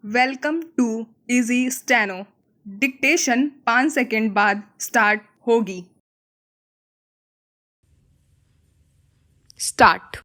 Welcome to easy steno. Dictation 5 second बाद start होगी। Start.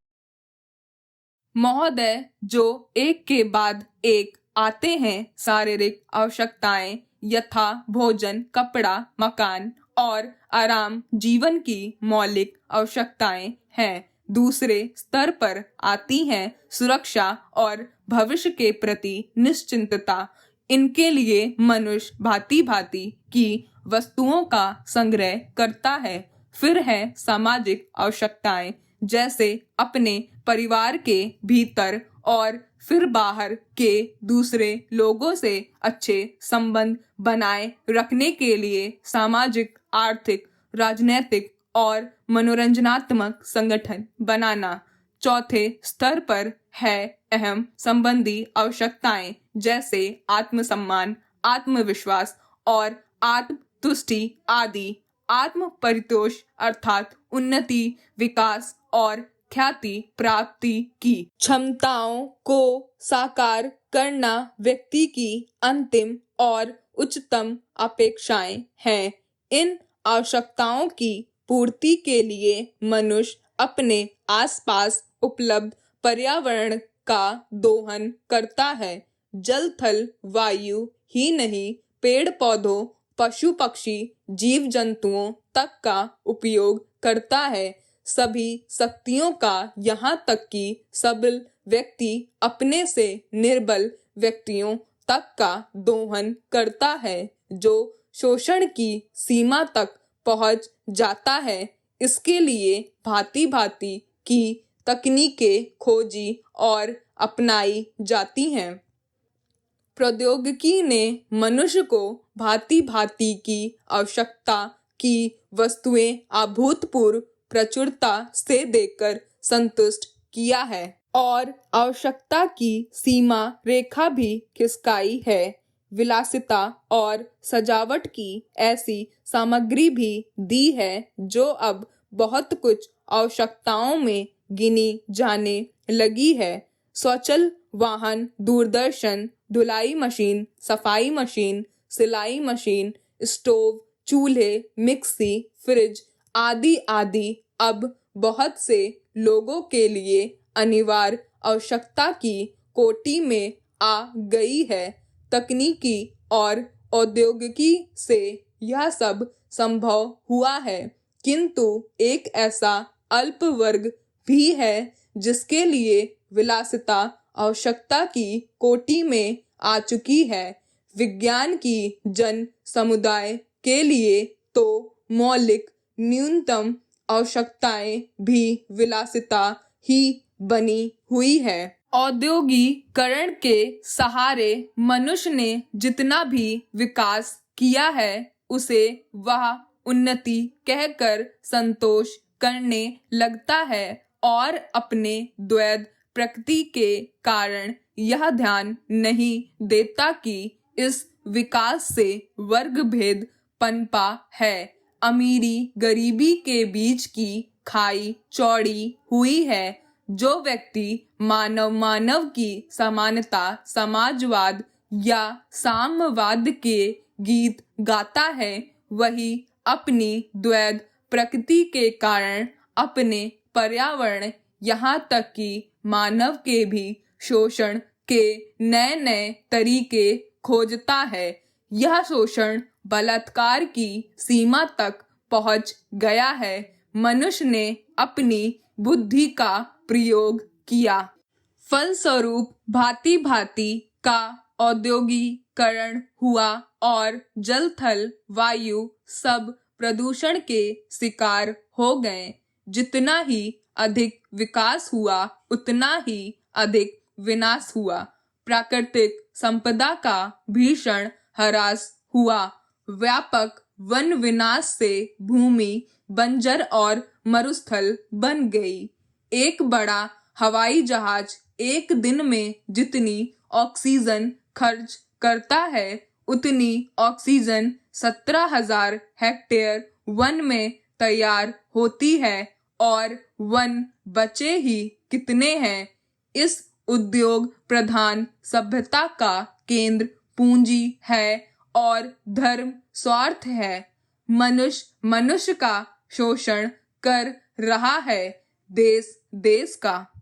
महोदय, जो एक के बाद एक आते हैं शारीरिक आवश्यकताएं यथा भोजन, कपड़ा, मकान और आराम जीवन की मौलिक आवश्यकताएं हैं। दूसरे स्तर पर आती हैं सुरक्षा और भविष्य के प्रति निश्चिंतता। इनके लिए मनुष्य भांति भांति की वस्तुओं का संग्रह करता है। फिर है सामाजिक आवश्यकताएं, जैसे अपने परिवार के भीतर और फिर बाहर के दूसरे लोगों से अच्छे संबंध बनाए रखने के लिए सामाजिक, आर्थिक, राजनैतिक और मनोरंजनात्मक संगठन बनाना। चौथे स्तर पर है अहम संबंधी आवश्यकताएं, जैसे आत्मसम्मान, आत्मविश्वास और आत्मतुष्टि आदि। आत्म परितोष अर्थात उन्नति, विकास और ख्याति प्राप्ति की क्षमताओं को साकार करना व्यक्ति की अंतिम और उच्चतम अपेक्षाएं हैं। इन आवश्यकताओं की पूर्ति के लिए मनुष्य अपने आसपास उपलब्ध पर्यावरण का दोहन करता है। जल, थल, वायु ही नहीं, पेड़ पौधों, पशु पक्षी, जीव जंतुओं तक का उपयोग करता है। सभी शक्तियों का, यहाँ तक कि सबल व्यक्ति अपने से निर्बल व्यक्तियों तक का दोहन करता है, जो शोषण की सीमा तक पहुंच जाता है। इसके लिए भांति भांति की तकनीकें खोजी और अपनाई जाती हैं। प्रौद्योगिकी ने मनुष्य को भांति भांति की आवश्यकता की वस्तुएं अभूतपूर्व प्रचुरता से देकर संतुष्ट किया है और आवश्यकता की सीमा रेखा भी खिसकाई है। विलासिता और सजावट की ऐसी सामग्री भी दी है जो अब बहुत कुछ आवश्यकताओं में गिनी जाने लगी है। स्वचल वाहन, दूरदर्शन, धुलाई मशीन, सफाई मशीन, सिलाई मशीन, स्टोव, चूल्हे, मिक्सी, फ्रिज आदि आदि अब बहुत से लोगों के लिए अनिवार्य आवश्यकता की कोटि में आ गई है। तकनीकी और औद्योगिकी से यह सब संभव हुआ है, किंतु एक ऐसा अल्प वर्ग भी है जिसके लिए विलासिता आवश्यकता की कोटि में आ चुकी है। विज्ञान की जन समुदाय के लिए तो मौलिक न्यूनतम आवश्यकताएं भी विलासिता ही बनी हुई है। औद्योगिकरण के सहारे मनुष्य ने जितना भी विकास किया है, उसे वह उन्नति कहकर संतोष करने लगता है और अपने द्वैध प्रकृति के कारण यह ध्यान नहीं देता कि इस विकास से वर्ग भेद पनपा है। अमीरी गरीबी के बीच की खाई चौड़ी हुई है। जो व्यक्ति मानव मानव की समानता, समाजवाद या साम्यवाद के गीत गाता है, वही अपनी द्वैध प्रकृति के कारण अपने पर्यावरण, यहाँ तक कि मानव के भी शोषण के नए नए तरीके खोजता है। यह शोषण बलात्कार की सीमा तक पहुंच गया है। मनुष्य ने अपनी बुद्धि का प्रयोग किया, फलस्वरूप भांति भांति का औद्योगिकरण हुआ और जल, थल, वायु सब प्रदूषण के शिकार हो गए। जितना ही अधिक विकास हुआ, उतना ही अधिक विनाश हुआ। प्राकृतिक संपदा का भीषण ह्रास हुआ। व्यापक वन विनाश से भूमि बंजर और मरुस्थल बन गई। एक बड़ा हवाई जहाज एक दिन में जितनी ऑक्सीजन खर्च करता है, उतनी ऑक्सीजन 17,000 हेक्टेयर वन में तैयार होती है और वन बचे ही कितने हैं। इस उद्योग प्रधान सभ्यता का केंद्र पूंजी है और धर्म स्वार्थ है। मनुष्य मनुष्य का शोषण कर रहा है, देश देश का।